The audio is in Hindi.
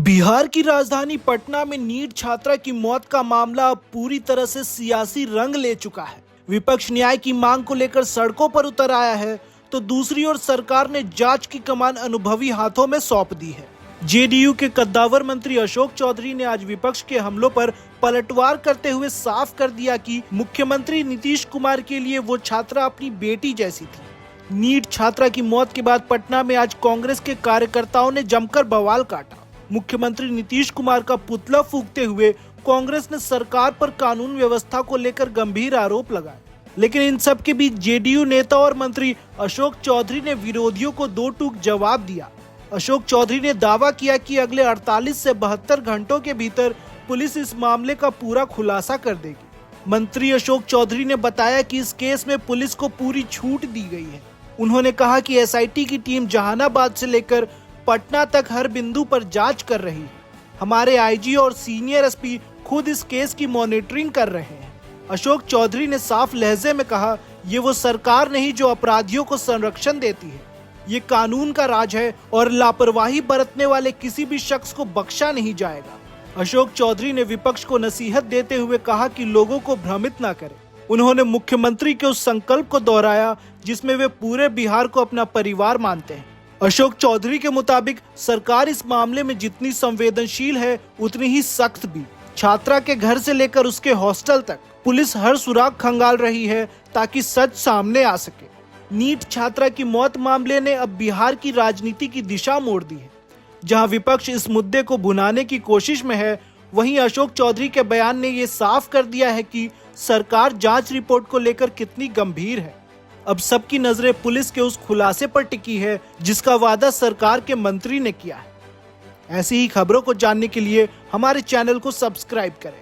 बिहार की राजधानी पटना में नीट छात्रा की मौत का मामला अब पूरी तरह से सियासी रंग ले चुका है। विपक्ष न्याय की मांग को लेकर सड़कों पर उतर आया है, तो दूसरी ओर सरकार ने जांच की कमान अनुभवी हाथों में सौंप दी है। जेडीयू के कद्दावर मंत्री अशोक चौधरी ने आज विपक्ष के हमलों पर पलटवार करते हुए साफ कर दिया कि मुख्यमंत्री नीतीश कुमार के लिए वो छात्रा अपनी बेटी जैसी थी। नीट छात्रा की मौत के बाद पटना में आज कांग्रेस के कार्यकर्ताओं ने जमकर बवाल काटा। मुख्यमंत्री नीतीश कुमार का पुतला फूंकते हुए कांग्रेस ने सरकार पर कानून व्यवस्था को लेकर गंभीर आरोप लगाए। लेकिन इन सब के बीच जेडीयू नेता और मंत्री अशोक चौधरी ने विरोधियों को दो टूक जवाब दिया। अशोक चौधरी ने दावा किया कि अगले 48 से 72 घंटों के भीतर पुलिस इस मामले का पूरा खुलासा कर देगी। मंत्री अशोक चौधरी ने बताया कि इस केस में पुलिस को पूरी छूट दी गई है। उन्होंने कहा कि एसआईटी की टीम जहानाबाद से लेकर पटना तक हर बिंदु पर जांच कर रही है। हमारे आईजी और सीनियर एसपी खुद इस केस की मॉनिटरिंग कर रहे हैं। अशोक चौधरी ने साफ लहजे में कहा, ये वो सरकार नहीं जो अपराधियों को संरक्षण देती है। ये कानून का राज है और लापरवाही बरतने वाले किसी भी शख्स को बख्शा नहीं जाएगा। अशोक चौधरी ने विपक्ष को नसीहत देते हुए कहा कि लोगों को भ्रमित ना करें। उन्होंने मुख्यमंत्री के उस संकल्प को दोहराया जिसमें वे पूरे बिहार को अपना परिवार मानते हैं। अशोक चौधरी के मुताबिक सरकार इस मामले में जितनी संवेदनशील है उतनी ही सख्त भी। छात्रा के घर से लेकर उसके हॉस्टल तक पुलिस हर सुराग खंगाल रही है ताकि सच सामने आ सके। नीट छात्रा की मौत मामले ने अब बिहार की राजनीति की दिशा मोड़ दी है। जहां विपक्ष इस मुद्दे को भुनाने की कोशिश में है, वहीं अशोक चौधरी के बयान ने ये साफ कर दिया है कि सरकार जांच रिपोर्ट को लेकर कितनी गंभीर है। अब सबकी नजरें पुलिस के उस खुलासे पर टिकी है जिसका वादा सरकार के मंत्री ने किया है। ऐसी ही खबरों को जानने के लिए हमारे चैनल को सब्सक्राइब करें।